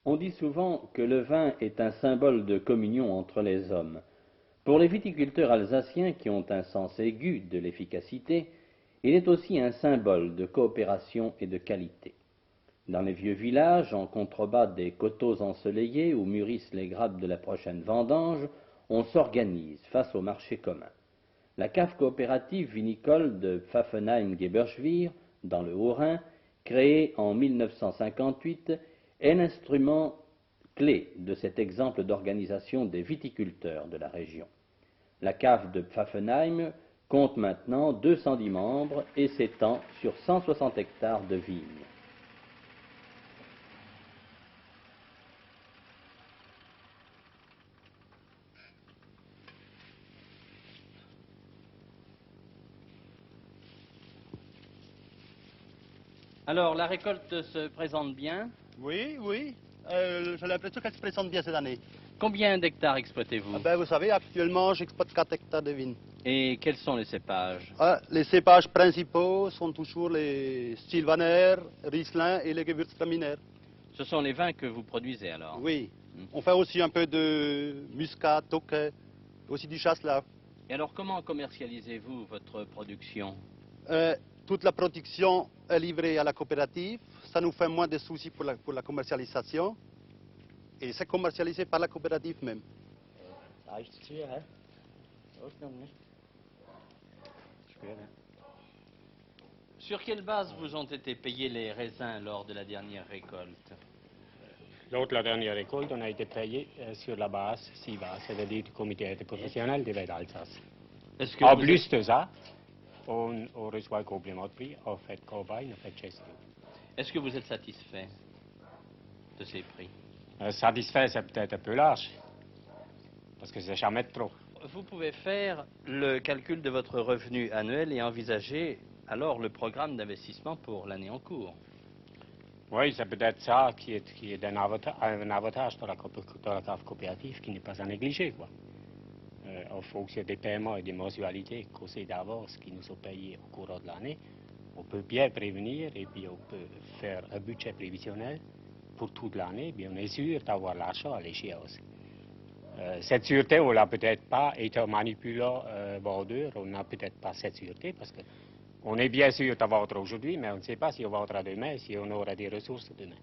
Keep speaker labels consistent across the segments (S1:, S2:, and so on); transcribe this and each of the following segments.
S1: On dit souvent que le vin est un symbole de communion entre les hommes. Pour les viticulteurs alsaciens qui ont un sens aigu de l'efficacité, il est aussi un symbole de coopération et de qualité. Dans les vieux villages, en contrebas des coteaux ensoleillés où mûrissent les grappes de la prochaine vendange, on s'organise face au marché commun. La cave coopérative vinicole de Pfaffenheim-Geberschwir, dans le Haut-Rhin, créée en 1958, est l'instrument clé de cet exemple d'organisation des viticulteurs de la région. La cave de Pfaffenheim compte maintenant 210 membres et s'étend sur 160 hectares de vignes. Alors, la récolte se présente bien.
S2: Oui, oui. J'ai l'impression qu'elle se présente bien cette année.
S1: Combien d'hectares exploitez-vous?
S2: Vous savez, actuellement, j'exploite 4 hectares de vignes.
S1: Et quels sont les cépages?
S2: Les cépages principaux sont toujours les Sylvaner, Riesling et les Gewürztraminer.
S1: Ce sont les vins que vous produisez alors?
S2: Oui. On fait aussi un peu de muscat, tokay, aussi du chasselas.
S1: Et alors, comment commercialisez-vous votre production?
S2: Toute la production est livrée à la coopérative. Ça nous fait moins de soucis pour la commercialisation. Et c'est commercialisé par la coopérative même.
S1: Sur quelle base vous ont été payés les raisins lors de la dernière récolte?
S3: Lors de la dernière récolte, on a été payé sur la base SIVA, c'est-à-dire du comité interprofessionnel des vins d'Alsace. En plus de ça, on reçoit un complément de prix, en fait Cobain, en fait Chester.
S1: Est-ce que vous êtes satisfait de ces prix?
S3: Satisfait, c'est peut-être un peu large, parce que c'est jamais trop.
S1: Vous pouvez faire le calcul de votre revenu annuel et envisager alors le programme d'investissement pour l'année en cours.
S3: Oui, c'est peut-être ça qui est un avantage de la cave coopérative qui n'est pas à négliger, quoi. En fonction des paiements et des mensualités qu'on sait d'avance qui nous sont payés au cours de l'année, on peut bien prévenir et puis on peut faire un budget prévisionnel pour toute l'année, bien on est sûr d'avoir l'argent à l'échéance. Cette sûreté, on l'a peut-être pas, étant manipulant vendeur, on n'a peut-être pas cette sûreté parce qu'on est bien sûr d'avoir aujourd'hui, mais on ne sait pas si on vendra demain, si on aura des ressources demain.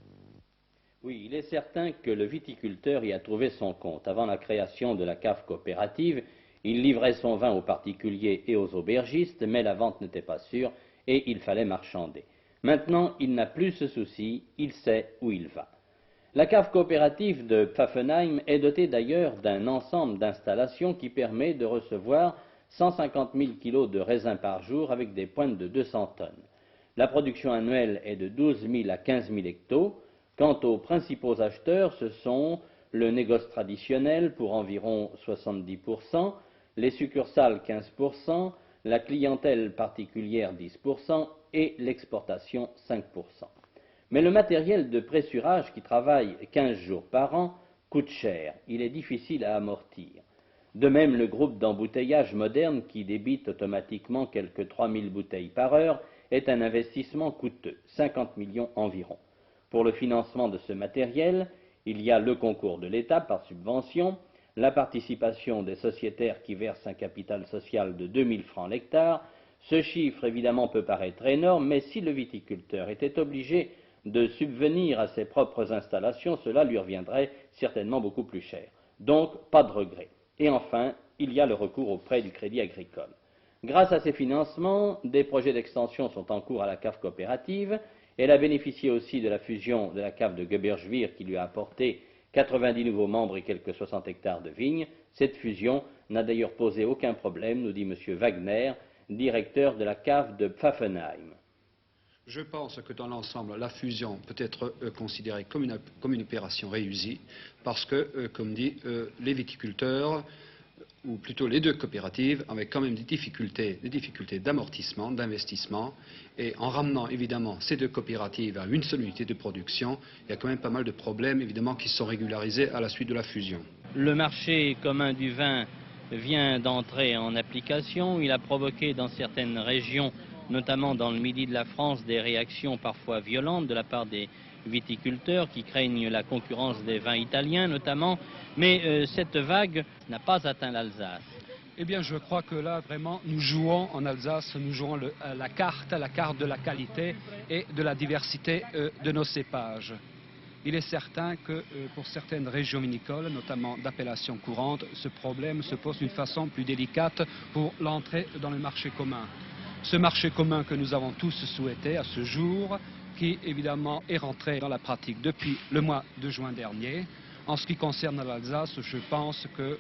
S1: Oui, il est certain que le viticulteur y a trouvé son compte. Avant la création de la cave coopérative, il livrait son vin aux particuliers et aux aubergistes, mais la vente n'était pas sûre et il fallait marchander. Maintenant, il n'a plus ce souci, il sait où il va. La cave coopérative de Pfaffenheim est dotée d'ailleurs d'un ensemble d'installations qui permet de recevoir 150 000 kilos de raisins par jour avec des pointes de 200 tonnes. La production annuelle est de 12 000 à 15 000 hectos. Quant aux principaux acheteurs, ce sont le négoce traditionnel pour environ 70%, les succursales 15%, la clientèle particulière 10% et l'exportation 5%. Mais le matériel de pressurage qui travaille 15 jours par an coûte cher, il est difficile à amortir. De même, le groupe d'embouteillage moderne qui débite automatiquement quelques 3000 bouteilles par heure est un investissement coûteux, 50 millions environ. Pour le financement de ce matériel, il y a le concours de l'État par subvention, la participation des sociétaires qui versent un capital social de 2000 francs l'hectare. Ce chiffre, évidemment, peut paraître énorme, mais si le viticulteur était obligé de subvenir à ses propres installations, cela lui reviendrait certainement beaucoup plus cher. Donc, pas de regret. Et enfin, il y a le recours au prêt du crédit agricole. Grâce à ces financements, des projets d'extension sont en cours à la cave coopérative. Elle a bénéficié aussi de la fusion de la cave de Geberschwir qui lui a apporté 90 nouveaux membres et quelques 60 hectares de vignes. Cette fusion n'a d'ailleurs posé aucun problème, nous dit M. Wagner, directeur de la cave de Pfaffenheim.
S4: Je pense que dans l'ensemble, la fusion peut être considérée comme une opération réussie parce que, comme dit, les viticulteurs, ou plutôt les deux coopératives, avaient quand même des difficultés d'amortissement, d'investissement. Et en ramenant évidemment ces deux coopératives à une seule unité de production, il y a quand même pas mal de problèmes évidemment qui sont régularisés à la suite de la fusion.
S1: Le marché commun du vin vient d'entrer en application. Il a provoqué dans certaines régions notamment dans le midi de la France, des réactions parfois violentes de la part des viticulteurs qui craignent la concurrence des vins italiens notamment, mais cette vague n'a pas atteint l'Alsace.
S4: Eh bien, je crois que là, vraiment, nous jouons en Alsace, nous jouons la carte de la qualité et de la diversité de nos cépages. Il est certain que pour certaines régions vinicoles, notamment d'appellation courante, ce problème se pose d'une façon plus délicate pour l'entrée dans le marché commun. Ce marché commun que nous avons tous souhaité à ce jour, qui évidemment est rentré dans la pratique depuis le mois de juin dernier. En ce qui concerne l'Alsace, je pense que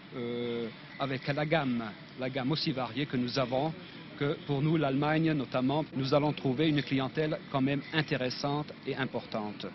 S4: avec la gamme aussi variée que nous avons, que pour nous, l'Allemagne notamment, nous allons trouver une clientèle quand même intéressante et importante.